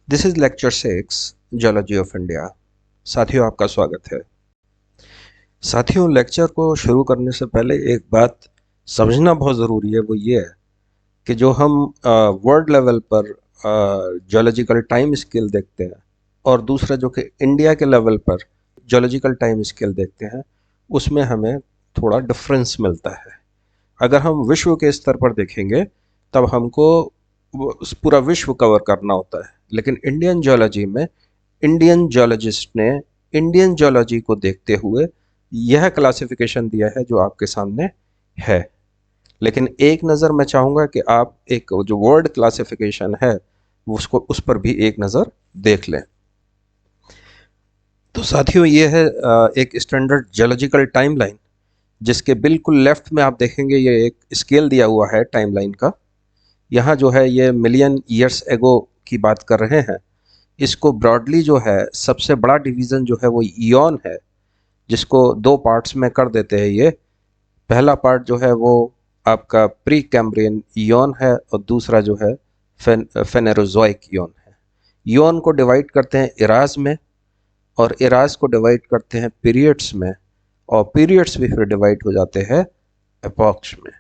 This is lecture 6 geology of India. साथियों, आपका स्वागत है। साथियों, लेक्चर को शुरू करने से पहले एक बात समझना बहुत ज़रूरी है। वो ये है कि जो हम वर्ल्ड लेवल पर जियोलॉजिकल टाइम स्केल देखते हैं और दूसरा जो कि इंडिया के लेवल पर जियोलॉजिकल टाइम स्केल देखते हैं, उसमें हमें थोड़ा डिफरेंस मिलता है। अगर हम विश्व के स्तर पर देखेंगे तब हमको पूरा विश्व कवर करना होता है, लेकिन इंडियन जियोलॉजी में इंडियन जियोलॉजिस्ट ने इंडियन जियोलॉजी को देखते हुए यह क्लासिफिकेशन दिया है जो आपके सामने है। लेकिन एक नज़र मैं चाहूँगा कि आप एक जो वर्ल्ड क्लासिफिकेशन है उसको उस पर भी एक नज़र देख लें। तो साथियों, ये है एक स्टैंडर्ड जियोलॉजिकल टाइमलाइन, जिसके बिल्कुल लेफ्ट में आप देखेंगे ये एक स्केल दिया हुआ है टाइमलाइन का। यहाँ जो है ये मिलियन ईयर्स एगो की बात कर रहे हैं। इसको ब्रॉडली जो है सबसे बड़ा डिवीज़न जो है वो ईयॉन है, जिसको दो पार्ट्स में कर देते हैं। ये पहला पार्ट जो है वो आपका प्री कैम्ब्रियन ईयॉन है और दूसरा जो है फेनेरोजोइक ईयॉन है। ईयॉन को डिवाइड करते हैं इराज में और इराज को डिवाइड करते हैं पीरियड्स में, और पीरियड्स भी फिर डिवाइड हो जाते हैं एपॉक्स में।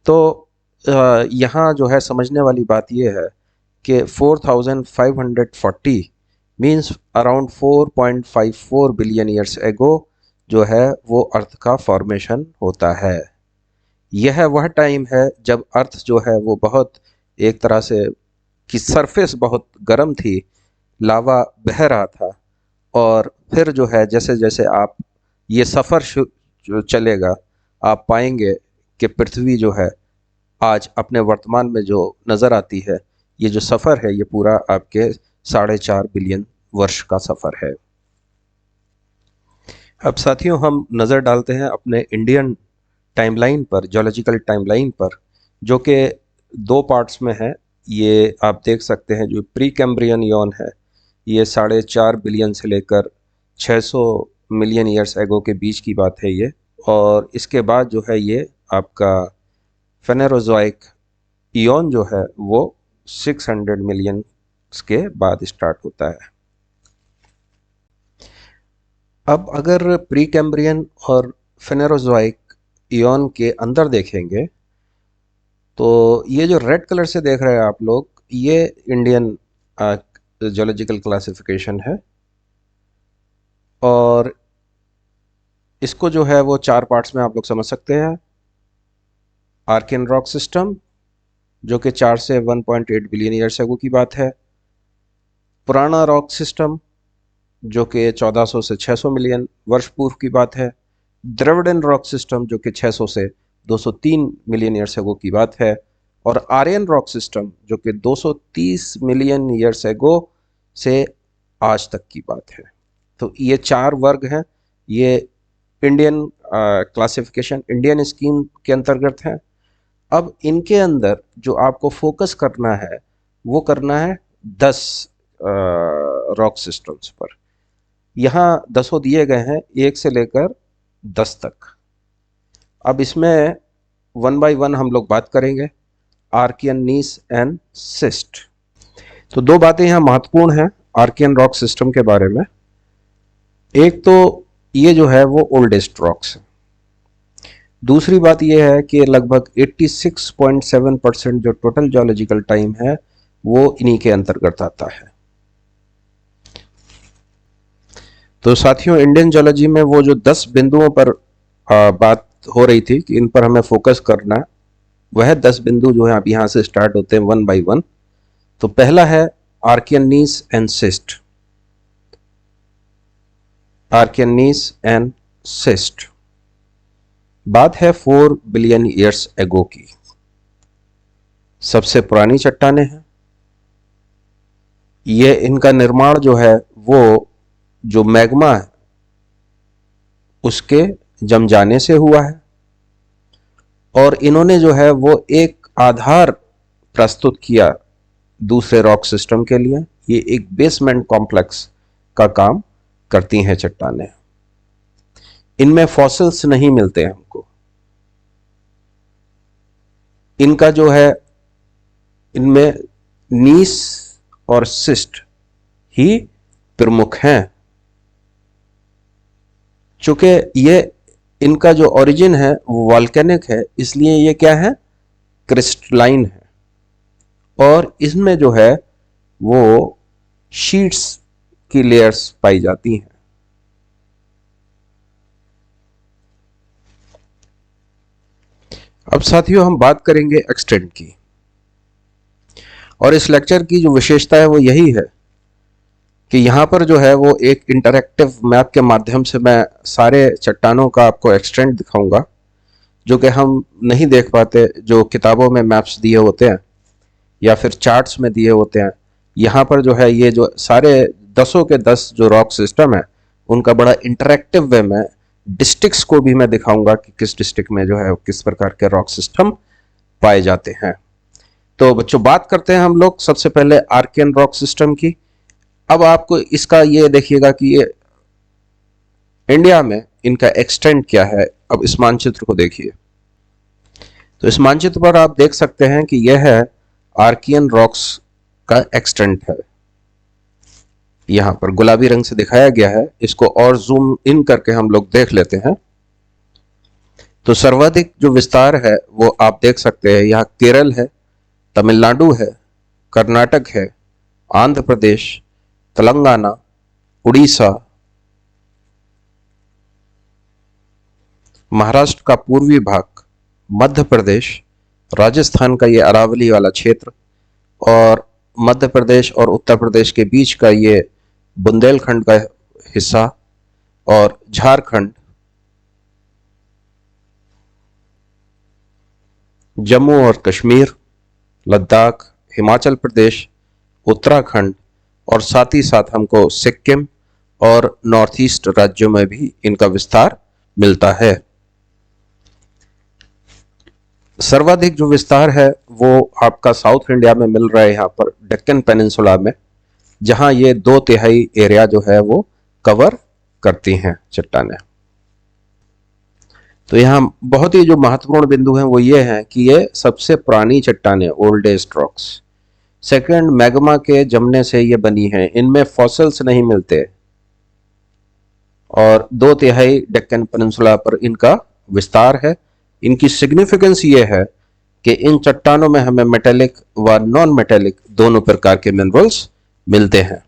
तो यहाँ जो है समझने वाली बात यह है कि 4540 means around 4.54 billion years ago जो है वो अर्थ का फॉर्मेशन होता है। यह वह टाइम है जब अर्थ जो है वो बहुत एक तरह से की सरफेस बहुत गर्म थी, लावा बह रहा था, और फिर जो है जैसे जैसे आप ये सफ़र जो चलेगा, आप पाएंगे कि पृथ्वी जो है आज अपने वर्तमान में जो नज़र आती है, ये जो सफ़र है ये पूरा आपके 4.5 बिलियन वर्ष का सफ़र है। अब साथियों, हम नज़र डालते हैं अपने इंडियन टाइमलाइन पर, जियोलॉजिकल टाइमलाइन पर, जो कि दो पार्ट्स में है। ये आप देख सकते हैं जो प्री कैम्ब्रियन ईयॉन है, ये 4.5 बिलियन से लेकर 600 मिलियन ईयर्स एगो के बीच की बात है ये। और इसके बाद जो है ये आपका फेनेरोजोइक ईयॉन जो है वो 600 मिलियन के बाद स्टार्ट होता है। अब अगर प्री कैम्ब्रियन और फेनेरोजोइक ईयॉन के अंदर देखेंगे तो ये जो रेड कलर से देख रहे हैं आप लोग, ये इंडियन जियोलॉजिकल क्लासिफिकेशन है, और इसको जो है वो चार पार्ट्स में आप लोग समझ सकते हैं। आर्कियन रॉक सिस्टम जो कि 4 से 1.8 बिलियन ईयर्स एगो की बात है। पुराना रॉक सिस्टम जो कि 1400 से 600 मिलियन वर्ष पूर्व की बात है। द्रविडन रॉक सिस्टम जो कि 600 से 203 मिलियन ईयर्स एगो की बात है। और आर्यन रॉक सिस्टम जो कि 230 मिलियन ईयर्स एगो से आज तक की बात है। तो ये चार वर्ग हैं। ये इंडियन क्लासिफिकेशन, इंडियन स्कीम के अंतर्गत है। अब इनके अंदर जो आपको फोकस करना है वो करना है 10 रॉक सिस्टम्स पर। यहाँ 10 दिए गए हैं, 1 से लेकर 10 तक। अब इसमें वन बाय वन हम लोग बात करेंगे। Archaean, gneiss and schist. तो दो बातें यहाँ महत्वपूर्ण हैं आर्कियन रॉक सिस्टम के बारे में। एक तो ये जो है वो ओल्डेस्ट रॉक्स है। दूसरी बात यह है कि लगभग 86.7% जो टोटल जियोलॉजिकल टाइम है वो इन्हीं के अंतर्गत आता है। तो साथियों, इंडियन जियोलॉजी में वो जो 10 बिंदुओं पर बात हो रही थी कि इन पर हमें फोकस करना, वह 10 बिंदु जो है अब यहाँ से स्टार्ट होते हैं वन बाय वन। तो पहला है Archaean, gneiss and schist. Archaean, gneiss and schist. बात है 4 बिलियन ईयर्स एगो की। सबसे पुरानी चट्टानें हैं। ये इनका निर्माण जो है वो जो मैग्मा है उसके जम जाने से हुआ है, और इन्होंने जो है वो एक आधार प्रस्तुत किया दूसरे रॉक सिस्टम के लिए। ये एक बेसमेंट कॉम्प्लेक्स का काम करती हैं चट्टानें। इनमें फॉसिल्स नहीं मिलते हैं हमको। इनका जो है, इनमें नीस और सिस्ट ही प्रमुख हैं। चूंकि ये इनका जो ओरिजिन है वो वॉल्केनिक है, इसलिए ये क्या है, क्रिस्टलाइन है। और इसमें जो है वो शीट्स की लेयर्स पाई जाती हैं। अब साथियों हम बात करेंगे एक्सटेंट की, और इस लेक्चर की जो विशेषता है वो यही है कि यहाँ पर जो है वो एक इंटरैक्टिव मैप के माध्यम से मैं सारे चट्टानों का आपको एक्सटेंट दिखाऊंगा, जो कि हम नहीं देख पाते जो किताबों में मैप्स दिए होते हैं या फिर चार्ट्स में दिए होते हैं। यहाँ पर जो है ये जो सारे 10 के 10 जो रॉक सिस्टम है उनका बड़ा इंटरैक्टिव वे में डिस्ट्रिक्ट्स को भी मैं दिखाऊंगा कि किस डिस्ट्रिक्ट में जो है किस प्रकार के रॉक सिस्टम पाए जाते हैं। तो बच्चों बात करते हैं हम लोग सबसे पहले आर्कियन रॉक सिस्टम की। अब आपको इसका ये देखिएगा कि ये इंडिया में इनका एक्सटेंट क्या है। अब इस मानचित्र को देखिए, तो इस मानचित्र पर आप देख सकते हैं कि यह है आर्कियन रॉक्स का एक्सटेंट है। यहां पर गुलाबी रंग से दिखाया गया है, इसको और जूम इन करके हम लोग देख लेते हैं। तो सर्वाधिक जो विस्तार है वो आप देख सकते हैं, यहाँ केरल है, तमिलनाडु है, कर्नाटक है, आंध्र प्रदेश, तेलंगाना, उड़ीसा, महाराष्ट्र का पूर्वी भाग, मध्य प्रदेश, राजस्थान का ये अरावली वाला क्षेत्र, और मध्य प्रदेश और उत्तर प्रदेश के बीच का ये बुंदेलखंड का हिस्सा, और झारखंड, जम्मू और कश्मीर, लद्दाख, हिमाचल प्रदेश, उत्तराखंड, और साथ ही साथ हमको सिक्किम और नॉर्थ ईस्ट राज्यों में भी इनका विस्तार मिलता है। सर्वाधिक जो विस्तार है वो आपका साउथ इंडिया में मिल रहा है, यहाँ पर डेक्कन पेनिनसुला में, जहां ये 2/3 एरिया जो है वो कवर करती हैं चट्टानें। तो यहाँ बहुत ही जो महत्वपूर्ण बिंदु हैं वो ये हैं कि ये सबसे पुरानी चट्टानें, ओल्डेस्ट रॉक्स। सेकंड, मैग्मा के जमने से ये बनी हैं, इनमें फॉसिल्स नहीं मिलते, और 2/3 डेक्कन पेनिनसुला पर इनका विस्तार है। इनकी सिग्निफिकेंस ये है कि इन चट्टानों में हमें मेटेलिक व नॉन मेटेलिक दोनों प्रकार के मिनरल्स मिलते हैं।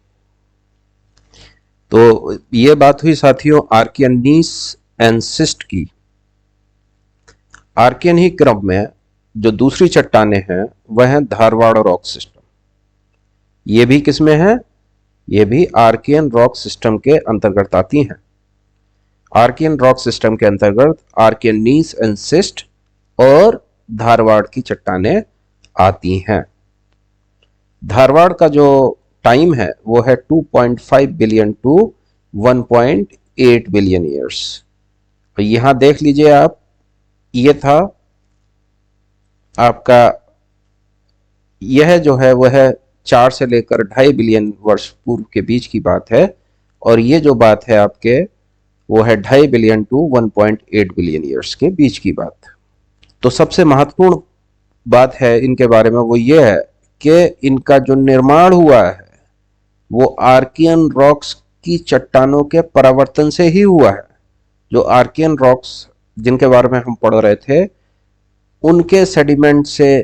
तो ये बात हुई साथियों आर्कियन नीस एंड सिस्ट की। आर्कियन ही क्रम में जो दूसरी चट्टानें हैं वह है धारवाड़ रॉक सिस्टम। ये भी किसमें है, ये भी आर्कियन रॉक सिस्टम के अंतर्गत आती हैं। आर्कियन रॉक सिस्टम के अंतर्गत आर्कियन नीस एंड सिस्ट और धारवाड़ की चट्टानें आती हैं। धारवाड़ का जो टाइम है वो है 2.5 बिलियन टू 1.8 बिलियन ईयर्स। तो यहां देख लीजिए आप, ये था आपका, यह जो है वह 4 से लेकर 2.5 बिलियन वर्ष पूर्व के बीच की बात है, और ये जो बात है आपके वो है 2.5 बिलियन टू 1.8 बिलियन ईयर्स के बीच की बात। तो सबसे महत्वपूर्ण बात है इनके बारे में वो ये है कि इनका जो निर्माण हुआ है वो आर्कियन रॉक्स की चट्टानों के परावर्तन से ही हुआ है। जो आर्कियन रॉक्स जिनके बारे में हम पढ़ रहे थे उनके सेडिमेंट से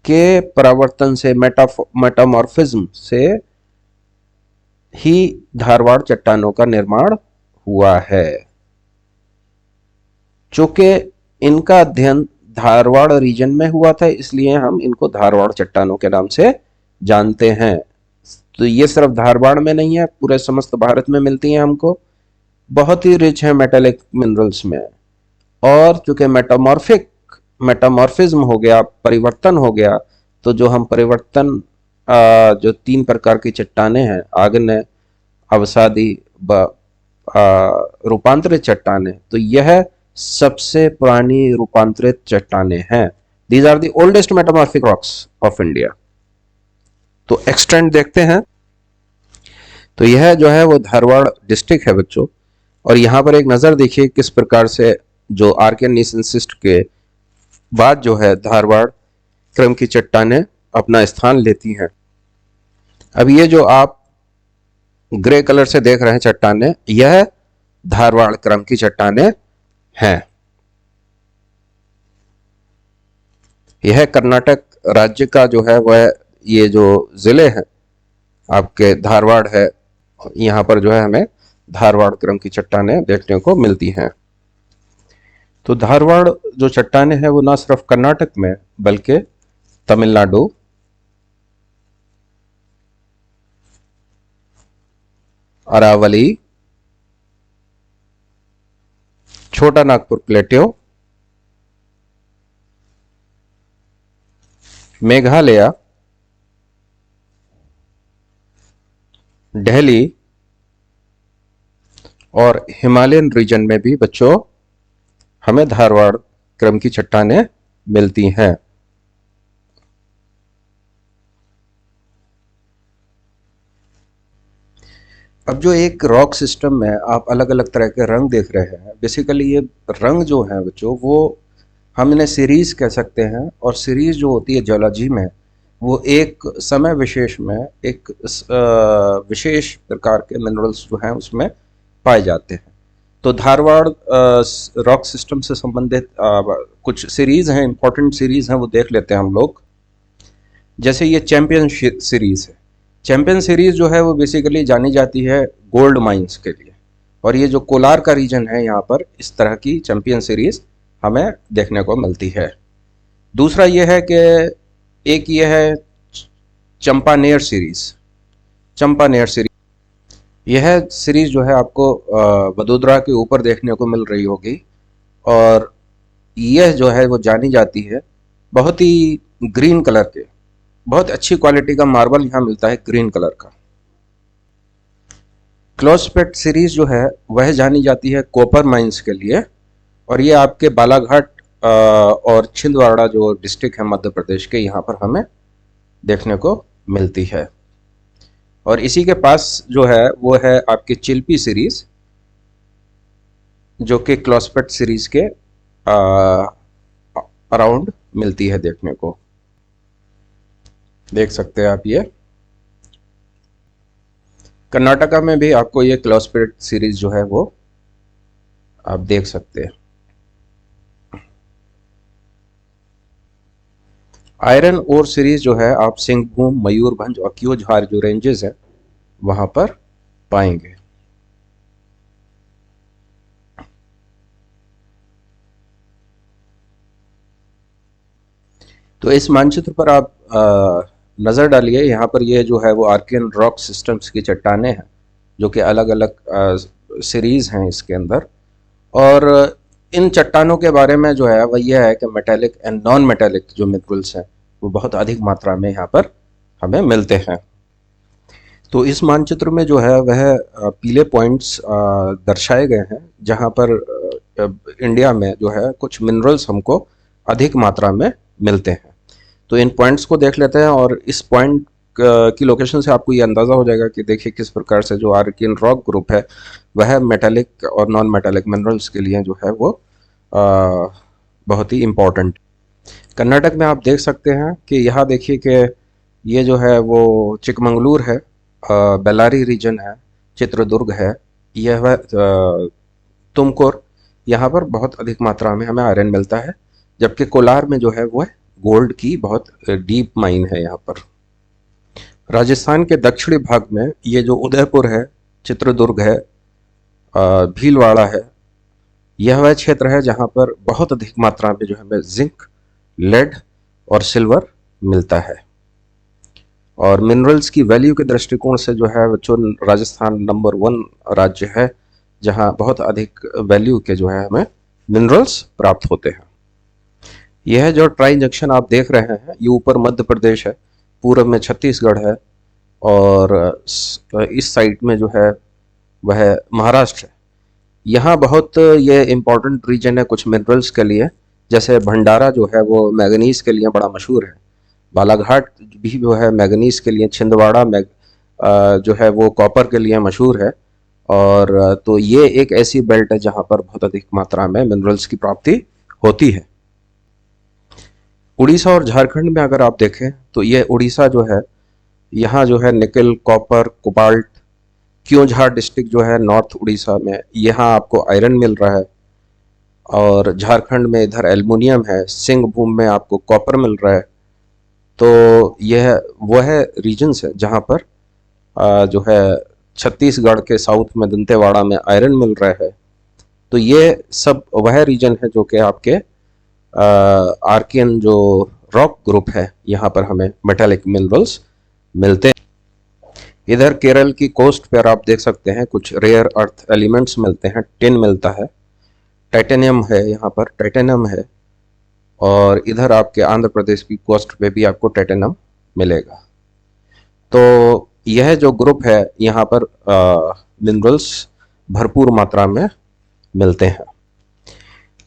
के परावर्तन से, मेटामॉर्फिज्म से ही धारवाड़ चट्टानों का निर्माण हुआ है। चूंकि इनका अध्ययन धारवाड़ रीजन में हुआ था इसलिए हम इनको धारवाड़ चट्टानों के नाम से जानते हैं। तो ये सिर्फ धारवाड़ में नहीं है, पूरे समस्त भारत में मिलती हैं हमको, बहुत ही रिच है मेटालिक मिनरल्स में। और चूंकि मेटामॉर्फिज्म हो गया, परिवर्तन हो गया, तो जो हम परिवर्तन जो 3 प्रकार की चट्टानें हैं, आग्नेय, अवसादी, रूपांतरित चट्टानें, तो यह सबसे पुरानी रूपांतरित चट्टानें हैं। These are the oldest metamorphic rocks of India. तो एक्सटेंट देखते हैं। तो यह जो है वो धारवाड़ डिस्ट्रिक्ट है बच्चों, और यहां पर एक नजर देखिए किस प्रकार से जो आर्कियन नीस एंड सिस्ट के बाद जो है धारवाड़ क्रम की चट्टानें अपना स्थान लेती हैं। अब ये जो आप ग्रे कलर से देख रहे हैं चट्टाने, यह धारवाड़ क्रम की चट्टाने हैं। यह कर्नाटक राज्य का जो है वह ये जो जिले हैं आपके धारवाड़ है, यहाँ पर जो है हमें धारवाड़ क्रम की चट्टाने देखने को मिलती हैं। तो धारवाड़ जो चट्टाने हैं वो ना सिर्फ कर्नाटक में बल्कि तमिलनाडु, अरावली, छोटा नागपुर प्लेट्यू, मेघालय, दिल्ली और हिमालयन रीजन में भी बच्चों हमें धारवाड़ क्रम की चट्टानें मिलती हैं। अब जो एक रॉक सिस्टम में आप अलग अलग तरह के रंग देख रहे हैं, बेसिकली ये रंग जो हैं बच्चों वो हम इन्हें सीरीज कह सकते हैं, और सीरीज जो होती है जियोलॉजी में वो एक समय विशेष में एक विशेष प्रकार के मिनरल्स जो हैं उसमें पाए जाते हैं। तो धारवाड़ रॉक सिस्टम से संबंधित कुछ सीरीज हैं, इंपॉर्टेंट सीरीज हैं, वो देख लेते हैं हम लोग। जैसे ये चैंपियन सीरीज है। चैंपियन सीरीज जो है वो बेसिकली जानी जाती है गोल्ड माइंस के लिए, और ये जो कोलार का रीजन है यहाँ पर इस तरह की चैंपियन सीरीज हमें देखने को मिलती है। दूसरा ये है कि एक ये है चंपानेर सीरीज। चंपानेर सीरीज यह सीरीज जो है आपको वडोदरा के ऊपर देखने को मिल रही होगी, और यह जो है वो जानी जाती है बहुत ही ग्रीन कलर के, बहुत अच्छी क्वालिटी का मार्बल यहाँ मिलता है ग्रीन कलर का। क्लोजपेट सीरीज जो है वह जानी जाती है कॉपर माइंस के लिए, और ये आपके बालाघाट और छिंदवाड़ा जो डिस्ट्रिक्ट है मध्य प्रदेश के, यहाँ पर हमें देखने को मिलती है। और इसी के पास जो है वो है आपकी चिल्पी सीरीज, जो कि क्लोजपेट सीरीज के अराउंड मिलती है देखने को। देख सकते हैं आप, ये कर्नाटका में भी आपको ये क्लोजपेट सीरीज जो है वो आप देख सकते हैं। आयरन ओर सीरीज जो है आप सिंहभूम, मयूरभंज और क्योझार जो रेंजेस हैं वहां पर पाएंगे। तो इस मानचित्र पर आप नज़र डालिए, यहाँ पर ये जो है वो आर्कियन रॉक सिस्टम्स की चट्टानें हैं जो कि अलग अलग सीरीज़ हैं इसके अंदर। और इन चट्टानों के बारे में जो है वह यह है कि मेटेलिक एंड नॉन मेटेलिक जो मिनरल्स हैं वो बहुत अधिक मात्रा में यहाँ पर हमें मिलते हैं। तो इस मानचित्र में जो है वह पीले पॉइंट्स दर्शाए गए हैं जहाँ पर इंडिया में जो है कुछ मिनरल्स हमको अधिक मात्रा में मिलते हैं। तो इन पॉइंट्स को देख लेते हैं, और इस पॉइंट की लोकेशन से आपको ये अंदाज़ा हो जाएगा कि देखिए किस प्रकार से जो आर्कियन रॉक ग्रुप है वह मेटेलिक और नॉन मेटेलिक मिनरल्स के लिए जो है वो बहुत ही इम्पोर्टेंट। कर्नाटक में आप देख सकते हैं कि यहाँ देखिए कि ये जो है वो चिकमंगलूर है, बेल्लारी रीजन है, चित्रदुर्ग है, यह वह तुमकुर, यहाँ पर बहुत अधिक मात्रा में हमें आयरन मिलता है, जबकि कोलार में जो है वो गोल्ड की बहुत डीप माइन है यहाँ पर। राजस्थान के दक्षिणी भाग में ये जो उदयपुर है, चित्रदुर्ग है, भीलवाड़ा है, यह वह क्षेत्र है जहाँ पर बहुत अधिक मात्रा में जो हमें जिंक, लेड और सिल्वर मिलता है। और मिनरल्स की वैल्यू के दृष्टिकोण से जो है बच्चों राजस्थान नंबर 1 राज्य है जहाँ बहुत अधिक वैल्यू के जो है हमें मिनरल्स प्राप्त होते हैं। यह जो ट्राई जंक्शन आप देख रहे हैं ये ऊपर मध्य प्रदेश है, पूर्व में छत्तीसगढ़ है, और इस साइड में जो है वह महाराष्ट्र है। यहाँ बहुत ये इम्पोर्टेंट रीजन है कुछ मिनरल्स के लिए, जैसे भंडारा जो है वो मैग्नीज के लिए बड़ा मशहूर है, बालाघाट भी जो है मैग्नीज के लिए, छिंदवाड़ा जो है वो कॉपर के लिए मशहूर है। और तो ये एक ऐसी बेल्ट है जहाँ पर बहुत अधिक मात्रा में मिनरल्स की प्राप्ति होती है। उड़ीसा और झारखंड में अगर आप देखें तो ये उड़ीसा जो है यहाँ जो है निकल, कॉपर, कोबाल्ट। क्योंझार डिस्ट्रिक्ट जो है नॉर्थ उड़ीसा में, यहाँ आपको आयरन मिल रहा है। और झारखंड में इधर एल्युमिनियम है। सिंहभूम में आपको कॉपर मिल रहा है। तो यह वह रीजन्स है जहाँ पर जो है छत्तीसगढ़ के साउथ में दंतेवाड़ा में आयरन मिल रहा है। तो ये सब वह रीजन है जो कि आपके आर्कियन जो रॉक ग्रुप है, यहाँ पर हमें मेटालिक मिनरल्स मिलते हैं। इधर केरल की कोस्ट पर आप देख सकते हैं कुछ रेयर अर्थ एलिमेंट्स मिलते हैं। टिन मिलता है, टाइटेनियम है, यहाँ पर टाइटेनियम है। और इधर आपके आंध्र प्रदेश की कोस्ट पे भी आपको टाइटेनियम मिलेगा। तो यह जो ग्रुप है यहाँ पर मिनरल्स भरपूर मात्रा में मिलते हैं।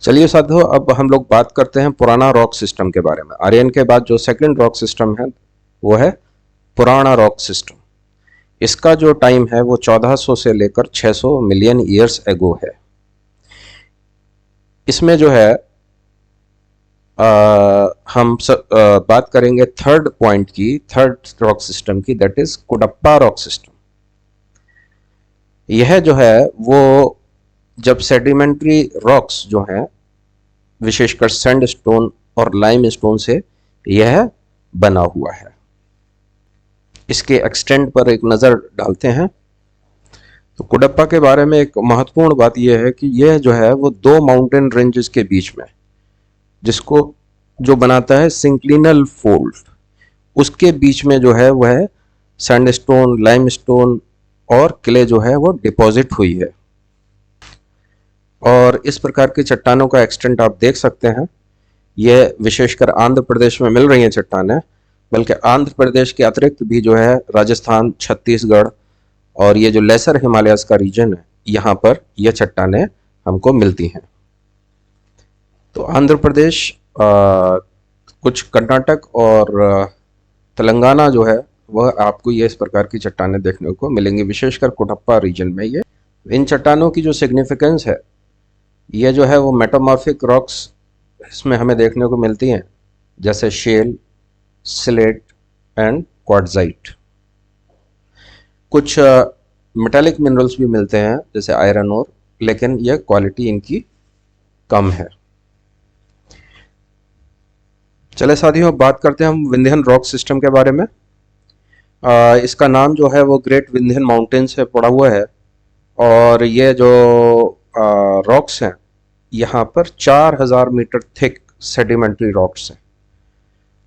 चलिए साथियों, अब हम लोग बात करते हैं पुराना रॉक सिस्टम के बारे में। आर्यन के बाद जो सेकंड रॉक सिस्टम है वो है पुराना रॉक सिस्टम। इसका जो टाइम है वो 1400 से लेकर 600 मिलियन ईयर्स एगो है। इसमें जो है बात करेंगे थर्ड पॉइंट की, थर्ड रॉक सिस्टम की, that is Cuddapah rock system. यह जो है वो जब सेडिमेंट्री रॉक्स जो हैं, विशेषकर सैंडस्टोन और लाइमस्टोन से यह बना हुआ है। इसके एक्सटेंट पर एक नज़र डालते हैं। तो कुडप्पा के बारे में एक महत्वपूर्ण बात यह है कि यह जो है वो दो माउंटेन रेंजेस के बीच में, जिसको जो बनाता है सिंक्लिनल फोल्ड, उसके बीच में जो है वह सैंडस्टोन, लाइमस्टोन और क्ले जो है वो डिपॉजिट हुई है। और इस प्रकार की चट्टानों का एक्सटेंट आप देख सकते हैं। यह विशेषकर आंध्र प्रदेश में मिल रही हैं चट्टानें, बल्कि आंध्र प्रदेश के अतिरिक्त भी जो है राजस्थान, छत्तीसगढ़ और ये जो लेसर हिमालयस का रीजन है, यहाँ पर यह चट्टानें हमको मिलती हैं। तो आंध्र प्रदेश, कुछ कर्नाटक और तेलंगाना जो है वह आपको ये इस प्रकार की चट्टानें देखने को मिलेंगी, विशेषकर कुडप्पा रीजन में। ये इन चट्टानों की जो सिग्निफिकेंस है, ये जो है वो मेटामॉर्फिक रॉक्स इसमें हमें देखने को मिलती हैं, जैसे शेल, स्लेट एंड क्वार्ट्जाइट। कुछ मेटालिक मिनरल्स भी मिलते हैं जैसे आयरन ओर, लेकिन यह क्वालिटी इनकी कम है। चले साथियों, अब बात करते हैं हम विंध्यन रॉक सिस्टम के बारे में। इसका नाम जो है वो ग्रेट विंध्यन माउंटेन से पड़ा हुआ है। और ये जो रॉक्स हैं, यहाँ पर 4000 मीटर थिक सेडिमेंट्री रॉक्स हैं।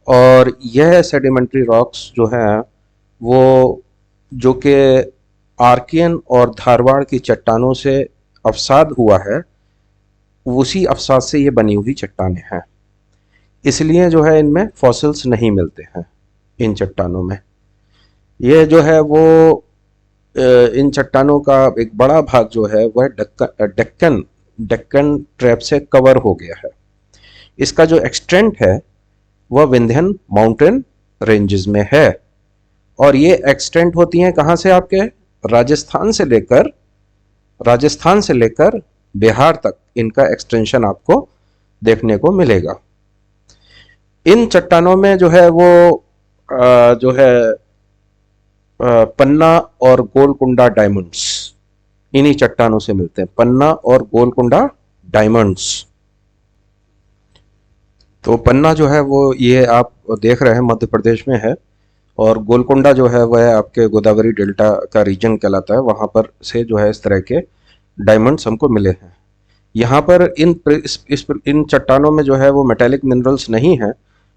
और यह सेडिमेंट्री रॉक्स जो हैं वो जो कि आर्कियन और धारवाड़ की चट्टानों से अवसाद हुआ है, उसी अवसाद से ये बनी हुई चट्टानें हैं। इसलिए जो है इनमें फॉसिल्स नहीं मिलते हैं इन चट्टानों में। ये जो है वो इन चट्टानों का एक बड़ा भाग जो है वह डेक्कन ट्रैप से कवर हो गया है। इसका जो एक्सटेंट है वह विंध्यन माउंटेन रेंजेस में है। और ये एक्सटेंट होती हैं कहाँ से? आपके राजस्थान से लेकर बिहार तक इनका एक्सटेंशन आपको देखने को मिलेगा। इन चट्टानों में जो है वो जो है पन्ना और गोलकुंडा डायमंड्स इन्हीं चट्टानों से मिलते हैं। पन्ना और गोलकुंडा डायमंड्स। तो पन्ना जो है वो ये आप देख रहे हैं मध्य प्रदेश में है, और गोलकुंडा जो है वह आपके गोदावरी डेल्टा का रीजन कहलाता है। वहाँ पर से जो है इस तरह के डायमंड्स हमको मिले हैं। यहाँ पर इन चट्टानों में जो है वो मेटालिक मिनरल्स नहीं हैं,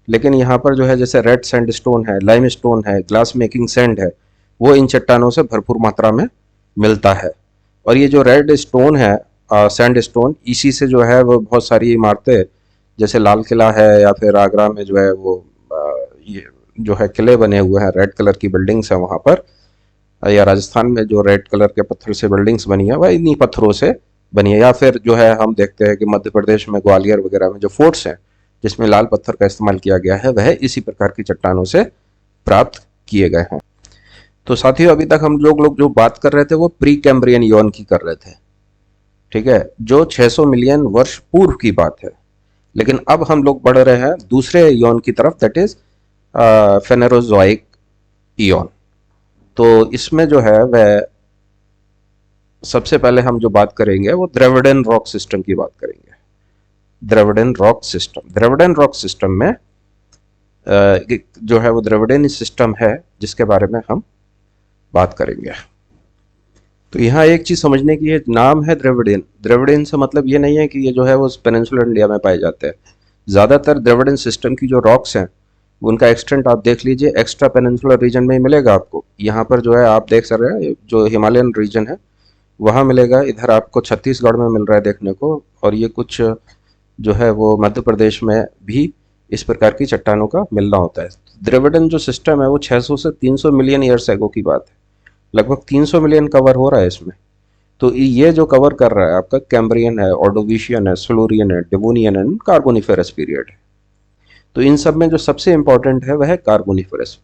लेकिन यहाँ पर जो है जैसे रेड सैंडस्टोन है, लाइमस्टोन है, ग्लास मेकिंग सैंड है, वो इन चट्टानों से भरपूर मात्रा में मिलता है। और ये जो रेड स्टोन है, सैंडस्टोन, इसी से जो है वो बहुत सारी इमारतें जैसे लाल किला है, या फिर आगरा में जो है वो ये जो है किले बने हुए हैं, रेड कलर की बिल्डिंग्स हैं वहाँ पर, या राजस्थान में जो रेड कलर के पत्थर से बिल्डिंग्स बनी है वह इन्हीं पत्थरों से बनी है। या फिर जो है हम देखते हैं कि मध्य प्रदेश में ग्वालियर वगैरह में जो फोर्ट्स हैं जिसमें लाल पत्थर का इस्तेमाल किया गया है, वह इसी प्रकार की चट्टानों से प्राप्त किए गए हैं। तो साथियों, अभी तक हम लोग जो बात कर रहे थे वो प्री कैम्ब्रियन यौन की कर रहे थे, ठीक है, जो 600 मिलियन वर्ष पूर्व की बात है। लेकिन अब हम लोग बढ़ रहे हैं दूसरे यौन की तरफ, दैट इज फेनेरोजोइक ईयन। तो इसमें जो है वह सबसे पहले हम जो बात करेंगे वो द्रविडियन रॉक सिस्टम की बात करेंगे। द्रविडियन रॉक सिस्टम में जो है वो द्रविडियन सिस्टम है जिसके बारे में हम बात करेंगे। तो यहाँ एक चीज समझने की है, नाम है द्रविडियन। द्रविडियन से मतलब ये नहीं है कि ये जो है वो पेनिनसुलर इंडिया में पाए जाते हैं। ज्यादातर द्रविडियन सिस्टम की जो रॉक्स हैं उनका एक्सटेंट आप देख लीजिए, एक्स्ट्रा पेनिनसुलर रीजन में ही मिलेगा आपको। यहाँ पर जो है आप देख सक रहे हैं जो हिमालयन रीजन है वहाँ मिलेगा, इधर आपको छत्तीसगढ़ में मिल रहा है देखने को, और ये कुछ जो है वो मध्य प्रदेश में भी इस प्रकार की चट्टानों का मिलना होता है। द्रविडियन जो सिस्टम है वो 600 से 300 मिलियन ईयर्स एगो की बात है, लगभग 300 मिलियन कवर हो रहा है इसमें। तो ये जो कवर कर रहा है आपका कैम्ब्रियन है, ऑर्डोविशियन है, सिल्यूरियन है, डेवोनियन है, कार्बोनिफेरस पीरियड है। तो इन सब में जो सबसे इंपॉर्टेंट है वह है कार्बोनिफेरस।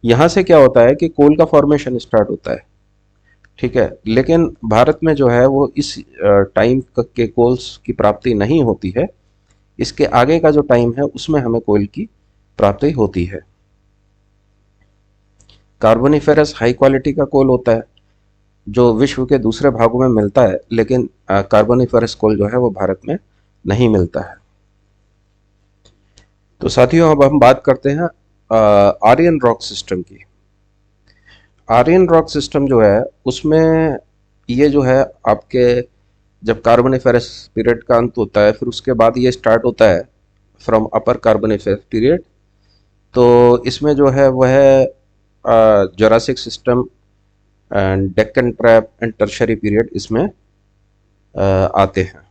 यहाँ से क्या होता है कि कोल का फॉर्मेशन स्टार्ट होता है, ठीक है। लेकिन भारत में जो है वो इस टाइम के कोल्स की प्राप्ति नहीं होती है। इसके आगे का जो टाइम है उसमें हमें कोयल की प्राप्ति होती है। कार्बोनिफेरस हाई क्वालिटी का कोल होता है जो विश्व के दूसरे भागों में मिलता है, लेकिन कार्बोनिफेरस कोल जो है वो भारत में नहीं मिलता है। तो साथियों अब हम बात करते हैं आर्यन रॉक सिस्टम की। आर्यन रॉक सिस्टम जो है उसमें ये जो है आपके जब कार्बोनिफेरस पीरियड का अंत होता है फिर उसके बाद ये स्टार्ट होता है फ्रॉम अपर कार्बोनिफेरस पीरियड। तो इसमें जो है वह Jurassic system and Deccan trap and tertiary period इसमें आते हैं।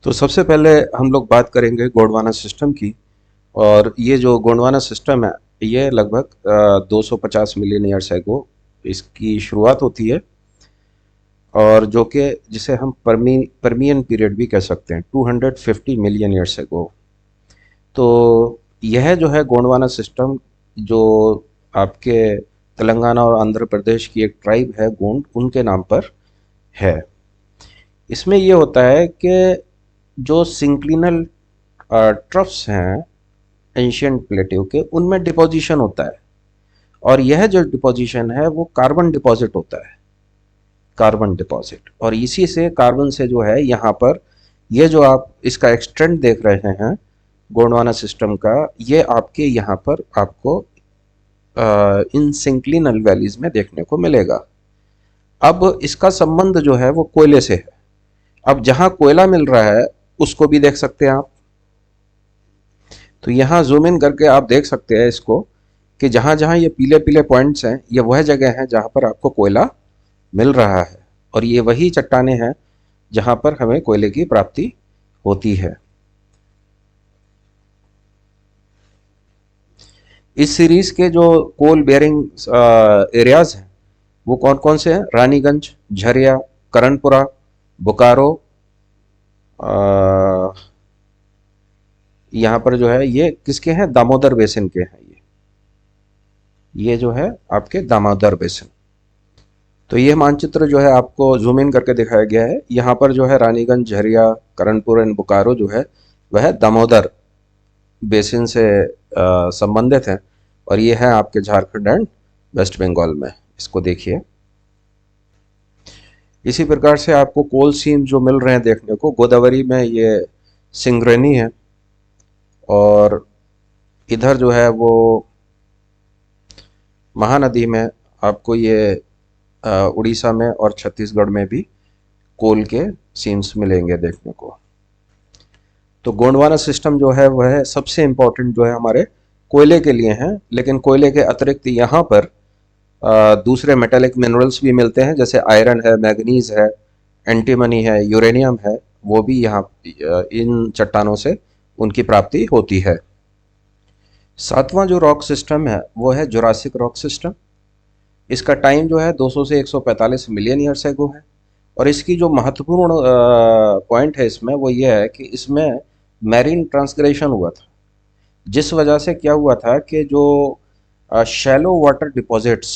तो सबसे पहले हम लोग बात करेंगे गोंडवाना सिस्टम की, और ये जो गोंडवाना सिस्टम है ये लगभग 250 मिलियन ईयर्स एगो इसकी शुरुआत होती है, और जो कि जिसे हम परमियन पीरियड भी कह सकते हैं, 250 मिलियन ईयर्स एगो। तो यह जो है गोंडवाना सिस्टम जो आपके तेलंगाना और आंध्र प्रदेश की एक ट्राइब है गोंड, उनके नाम पर है। इसमें ये होता है कि जो सिंक्लिनल ट्रफ्स हैं एंशियंट प्लेट्यू के, उनमें डिपोजिशन होता है, और यह जो डिपोजिशन है वो कार्बन डिपॉजिट होता है, कार्बन डिपॉजिट। और इसी से कार्बन से जो है यहाँ पर ये जो आप इसका एक्सटेंट देख रहे हैं गोंडवाना सिस्टम का, ये आपके यहाँ पर आपको इन सिंक्लिनल वैलीज में देखने को मिलेगा। अब इसका संबंध जो है वो कोयले से है। अब जहां कोयला मिल रहा है उसको भी देख सकते हैं आप। तो यहाँ जूम इन करके आप देख सकते हैं इसको कि जहां जहां ये पीले पीले पॉइंट्स हैं ये वह जगह है जहां पर आपको कोयला मिल रहा है, और ये वही चट्टानें हैं जहां पर हमें कोयले की प्राप्ति होती है। इस सीरीज के जो कोल बेयरिंग एरियाज हैं वो कौन कौन से हैं? रानीगंज, झरिया, करणपुरा, बोकारो, यहाँ पर जो है ये किसके हैं? दामोदर बेसिन के हैं। ये जो है आपके दामोदर बेसिन। तो ये मानचित्र जो है आपको जूम इन करके दिखाया गया है। यहाँ पर जो है रानीगंज, झरिया, करणपुर एंड बोकारो जो है वह दामोदर बेसिन से संबंधित है, और ये है आपके झारखंड एंड वेस्ट बंगाल में। इसको देखिए। इसी प्रकार से आपको कोल सीम जो मिल रहे हैं देखने को, गोदावरी में ये सिंगरेनी है, और इधर जो है वो महानदी में आपको ये उड़ीसा में और छत्तीसगढ़ में भी कोल के सीन्स मिलेंगे देखने को। तो गोंडवाना सिस्टम जो है वह सबसे इम्पोर्टेंट जो है हमारे कोयले के लिए हैं, लेकिन कोयले के अतिरिक्त यहाँ पर दूसरे मेटेलिक मिनरल्स भी मिलते हैं, जैसे आयरन है, मैग्नीज है, एंटीमनी है, यूरेनियम है, वो भी यहाँ इन चट्टानों से उनकी प्राप्ति होती है। सातवां जो रॉक सिस्टम है वो है जुरासिक रॉक सिस्टम। इसका टाइम जो है 200 से 145 मिलियन ईयर्स एगो है, और इसकी जो महत्वपूर्ण पॉइंट है इसमें वो ये है कि इसमें मैरीन ट्रांसग्रेशन हुआ था, जिस वजह से क्या हुआ था कि जो शैलो वाटर डिपॉजिट्स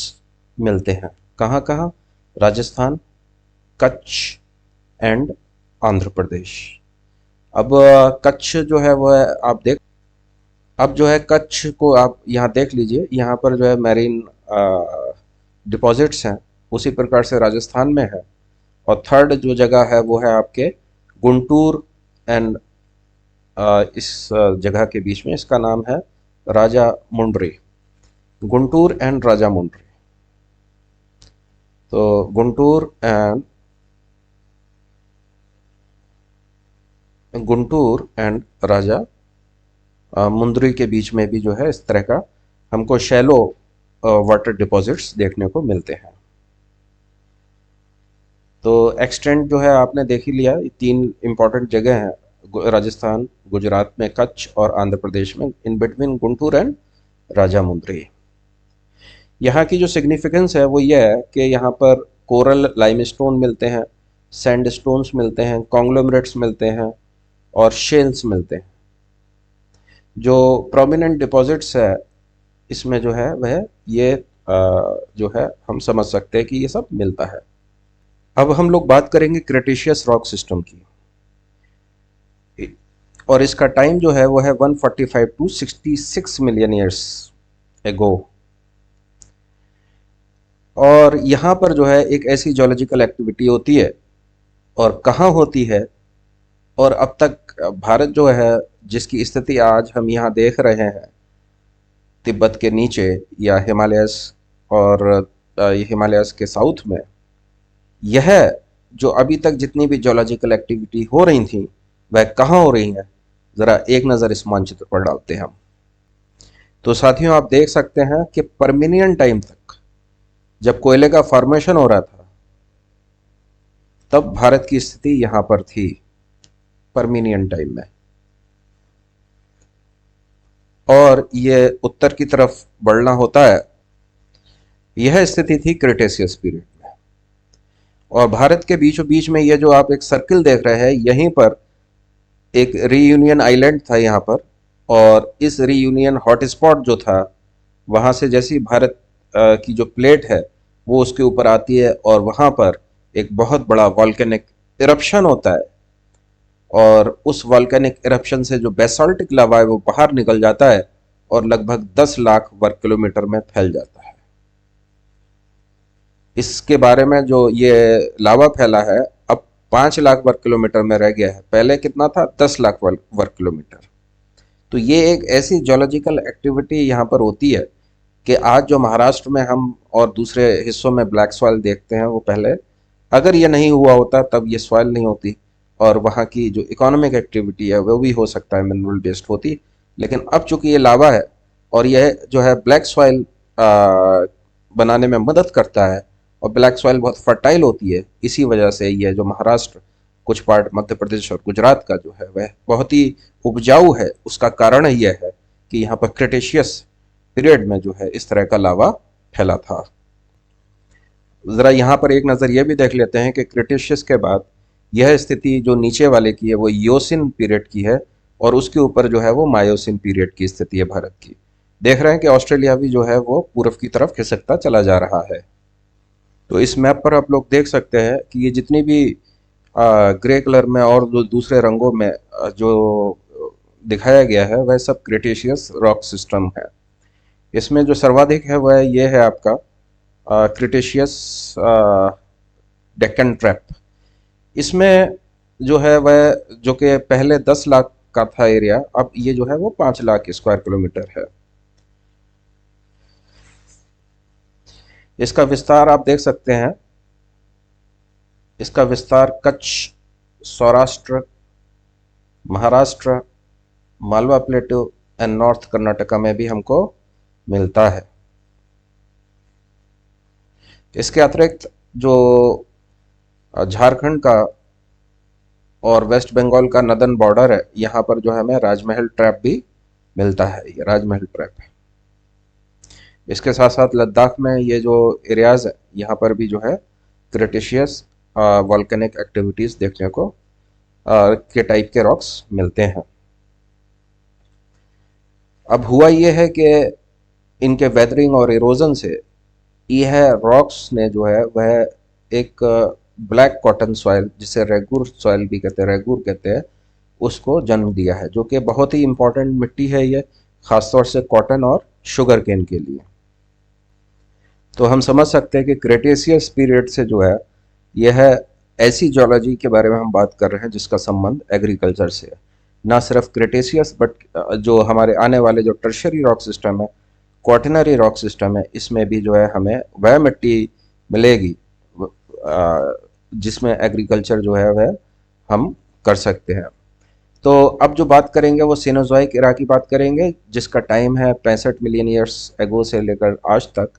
मिलते हैं कहाँ कहाँ? राजस्थान, कच्छ एंड आंध्र प्रदेश। अब कच्छ जो है वह आप देख अब जो है कच्छ को आप यहाँ देख लीजिए, यहाँ पर जो है मैरीन डिपॉजिट्स हैं, उसी प्रकार से राजस्थान में है। और थर्ड जो जगह है वो है आपके गुंटूर एंड इस जगह के बीच में, इसका नाम है राजा मुंड्री। गुंटूर एंड राजा मुंड्री। तो गुंटूर एंड राजा मुंद्री के बीच में भी जो है इस तरह का हमको शैलो वाटर डिपॉजिट्स देखने को मिलते हैं। तो एक्सटेंट जो है आपने देख ही लिया, ये तीन इंपॉर्टेंट जगह हैं, राजस्थान, गुजरात में कच्छ और आंध्र प्रदेश में, इन बिटवीन गुंटूर एंड राजा मुंद्री। यहाँ की जो सिग्निफिकेंस है वो ये है कि यहाँ पर कोरल लाइमस्टोन मिलते हैं, सैंडस्टोन्स मिलते हैं, कॉन्ग्लोमरेट्स मिलते हैं और शेल्स मिलते हैं। जो प्रोमिनेंट डिपॉजिट्स है इसमें जो है वह ये जो है हम समझ सकते हैं कि ये सब मिलता है। अब हम लोग बात करेंगे क्रेटेशियस रॉक सिस्टम की, और इसका टाइम जो है वो है 145 टू 66 मिलियन ईयर्स एगो। और यहाँ पर जो है एक ऐसी जोलॉजिकल एक्टिविटी होती है, और कहाँ होती है, और अब तक भारत जो है जिसकी स्थिति आज हम यहाँ देख रहे हैं तिब्बत के नीचे या हिमालयस, और ये हिमालयस के साउथ में, यह जो अभी तक जितनी भी जोलॉजिकल एक्टिविटी हो रही थी वह कहाँ हो रही है, ज़रा एक नज़र इस मानचित्र पर डालते हैं हम। तो साथियों आप देख सकते हैं कि परमिनियन टाइम तक जब कोयले का फॉर्मेशन हो रहा था तब भारत की स्थिति यहाँ पर थी, परमिनियन टाइम में। और ये उत्तर की तरफ बढ़ना होता है, यह स्थिति थी क्रिटेशियस पीरियड में। और भारत के बीचों बीच में ये जो आप एक सर्किल देख रहे हैं, यहीं पर एक रीयूनियन आइलैंड था यहाँ पर, और इस रीयूनियन हॉटस्पॉट जो था, वहाँ से जैसी भारत की जो प्लेट है वो उसके ऊपर आती है, और वहाँ पर एक बहुत बड़ा वॉल्केनिक इरप्शन होता है, और उस वॉल्केनिक इरप्शन से जो बेसाल्टिक लावा है वो बाहर निकल जाता है और लगभग 10 लाख वर्ग किलोमीटर में फैल जाता है। इसके बारे में जो ये लावा फैला है अब 5 लाख वर्ग किलोमीटर में रह गया है, पहले कितना था, 10 लाख वर्ग किलोमीटर। तो ये एक ऐसी जोलॉजिकल एक्टिविटी यहाँ पर होती है कि आज जो महाराष्ट्र में हम और दूसरे हिस्सों में ब्लैक सॉइल देखते हैं, वो पहले अगर ये नहीं हुआ होता तब ये सॉइल नहीं होती, और वहाँ की जो इकोनॉमिक एक्टिविटी है वो भी हो सकता है मिनरल बेस्ड होती। लेकिन अब चूंकि ये लावा है और यह जो है ब्लैक सॉइल बनाने में मदद करता है, और ब्लैक सॉइल बहुत फर्टाइल होती है, इसी वजह से यह जो महाराष्ट्र, कुछ पार्ट मध्य प्रदेश और गुजरात का जो है वह बहुत ही उपजाऊ है। उसका कारण यह है कि यहाँ पर क्रिटेशियस पीरियड में जो है इस तरह का लावा फैला था। ज़रा यहाँ पर एक नज़र यह भी देख लेते हैं कि क्रिटेशियस के बाद यह स्थिति जो नीचे वाले की है वो योसिन पीरियड की है, और उसके ऊपर जो है वो मायोसिन पीरियड की स्थिति है भारत की। देख रहे हैं कि ऑस्ट्रेलिया भी जो है वो पूर्व की तरफ खिसकता चला जा रहा है। तो इस मैप पर आप लोग देख सकते हैं कि ये जितनी भी ग्रे कलर में और जो दूसरे रंगों में जो दिखाया गया है वह सब क्रिटेशियस रॉक सिस्टम है। इसमें जो सर्वाधिक है वह ये है आपका क्रिटेशियस डेक्कन ट्रैप। इसमें जो है वह, जो कि पहले 10 लाख का था एरिया, अब ये जो है वो 5 लाख स्क्वायर किलोमीटर है। इसका विस्तार आप देख सकते हैं, इसका विस्तार कच्छ, सौराष्ट्र, महाराष्ट्र, मालवा प्लेटू एंड नॉर्थ कर्नाटका में भी हमको मिलता है। इसके अतिरिक्त जो झारखंड का और वेस्ट बंगाल का नदन बॉर्डर है, यहाँ पर जो है हमें राजमहल ट्रैप भी मिलता है, ये राजमहल ट्रैप है। इसके साथ साथ लद्दाख में ये जो एरियाज है यहाँ पर भी जो है क्रिटेशियस वॉल्केनिक एक्टिविटीज़ देखने को के टाइप के रॉक्स मिलते हैं। अब हुआ ये है कि इनके वेदरिंग और इरोजन से यह रॉक्स ने जो है वह एक ब्लैक कॉटन सॉइल, जिसे रेगुर सॉइल भी कहते हैं, रेगुर कहते हैं, उसको जन्म दिया है, जो कि बहुत ही इम्पोर्टेंट मिट्टी है ये। ख़ासतौर से कॉटन और शुगर केन के लिए। तो हम समझ सकते हैं कि क्रेटेशियस पीरियड से जो है यह ऐसी जियोलॉजी के बारे में हम बात कर रहे हैं जिसका संबंध एग्रीकल्चर से है। ना सिर्फ क्रेटेशियस बट जो हमारे आने वाले जो टर्शियरी रॉक सिस्टम है, क्वाटरनरी रॉक सिस्टम है, इसमें भी जो है हमें वह मिट्टी मिलेगी जिसमें एग्रीकल्चर जो है वह हम कर सकते हैं। तो अब जो बात करेंगे वो सीनोजोइक एरा की बात करेंगे, जिसका टाइम है 65 मिलियन ईयर्स एगो से लेकर आज तक।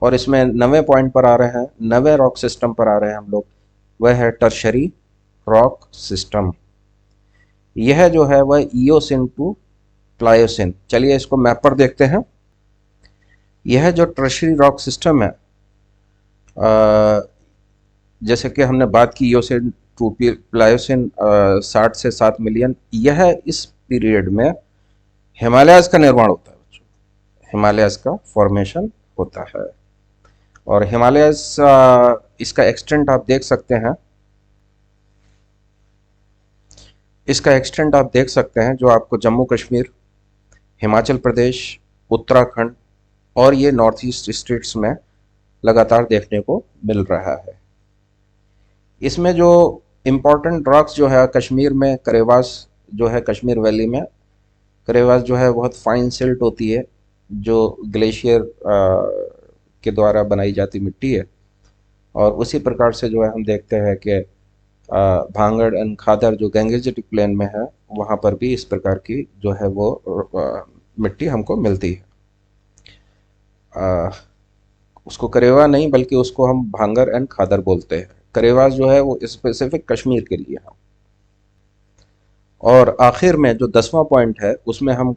और इसमें नवे पॉइंट पर आ रहे हैं, नवे रॉक सिस्टम पर आ रहे हैं हम लोग, वह है टर्शरी रॉक सिस्टम। यह जो है वह ईओसिन टू प्लायोसिन। चलिए इसको मैप पर देखते हैं। यह जो टर्शरी रॉक सिस्टम है, जैसे कि हमने बात की ईओसिन टू प्लायोसिन 60 से 7 मिलियन, यह इस पीरियड में हिमालयाज का निर्माण होता है बच्चों, हिमालयाज का फॉर्मेशन होता है। और हिमालयाज इसका एक्सटेंट आप देख सकते हैं, इसका एक्सटेंट आप देख सकते हैं जो आपको जम्मू कश्मीर, हिमाचल प्रदेश, उत्तराखंड और ये नॉर्थ ईस्ट स्टेट्स में लगातार देखने को मिल रहा है। इसमें जो इम्पोर्टेंट रॉक्स जो है कश्मीर में, करेवास जो है कश्मीर वैली में, करेवास जो है बहुत फाइन सिल्ट होती है जो ग्लेशियर के द्वारा बनाई जाती मिट्टी है। और उसी प्रकार से जो है हम देखते हैं कि भांगड़ एंड खादर जो गैंगेजेटिक प्लेन में है, वहाँ पर भी इस प्रकार की जो है वो मिट्टी हमको मिलती है। उसको करेवा नहीं बल्कि उसको हम भांगर एंड खादर बोलते हैं। करेवास जो है वो स्पेसिफिक कश्मीर के लिए है। और आखिर में जो 10वां पॉइंट है उसमें हम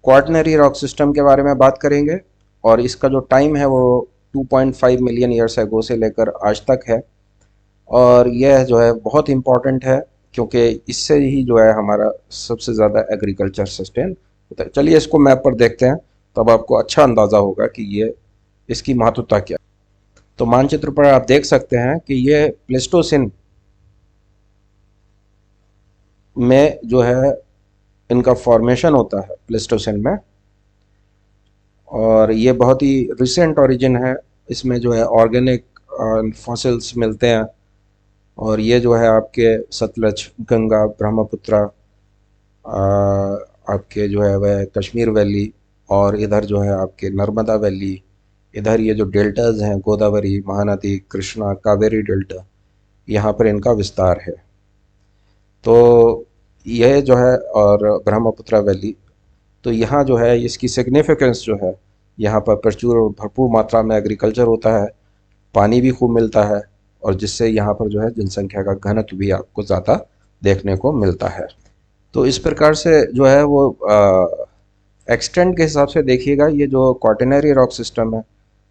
क्वाटरनरी रॉक सिस्टम के बारे में बात करेंगे। और इसका जो टाइम है वो 2.5 मिलियन ईयर्स एगो से लेकर आज तक है। और यह जो है बहुत इम्पॉर्टेंट है क्योंकि इससे ही जो है हमारा सबसे ज़्यादा एग्रीकल्चर सस्टेन होता है। चलिए इसको मैप पर देखते हैं, तब आपको अच्छा अंदाज़ा होगा कि ये इसकी महत्वता क्या। तो मानचित्र पर आप देख सकते हैं कि ये प्लेस्टोसिन में जो है इनका फॉर्मेशन होता है, प्लेस्टोसिन में। और ये बहुत ही रिसेंट ओरिजिन है, इसमें जो है ऑर्गेनिक फॉसिल्स मिलते हैं। और ये जो है आपके सतलज, गंगा, ब्रह्मपुत्रा, आपके जो है वह कश्मीर वैली, और इधर जो है आपके नर्मदा वैली, इधर ये जो डेल्टाज हैं गोदावरी, महानदी, कृष्णा, कावेरी डेल्टा, यहाँ पर इनका विस्तार है। तो यह जो है और ब्रह्मपुत्रा वैली, तो यहाँ जो है इसकी सिग्निफिकेंस जो है, यहाँ पर प्रचुर और भरपूर मात्रा में एग्रीकल्चर होता है, पानी भी खूब मिलता है, और जिससे यहाँ पर जो है जनसंख्या का घनत्व भी आपको ज़्यादा देखने को मिलता है। तो इस प्रकार से जो है वो एक्सटेंट के हिसाब से देखिएगा, ये जो क्वाटरनरी रॉक सिस्टम है,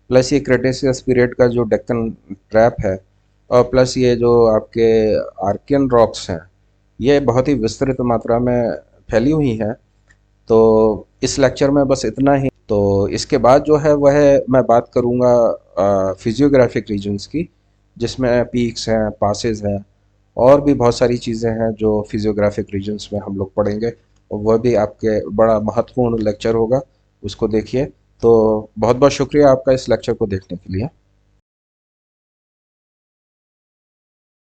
प्लस ये क्रेटेशियस पीरियड का जो डेक्कन ट्रैप है, और प्लस ये जो आपके आर्कियन रॉक्स हैं, ये बहुत ही विस्तृत मात्रा में फैली हुई हैं। तो इस लेक्चर में बस इतना ही। तो इसके बाद जो है वह मैं बात करूँगा फिजियोग्राफिक रीजन्स की, जिसमें पीक्स हैं, पासेस हैं, और भी बहुत सारी चीज़ें हैं जो फिजियोग्राफिक रीजन्स में हम लोग पढ़ेंगे। और वह भी आपके बड़ा महत्वपूर्ण लेक्चर होगा, उसको देखिए। तो बहुत बहुत शुक्रिया आपका इस लेक्चर को देखने के लिए।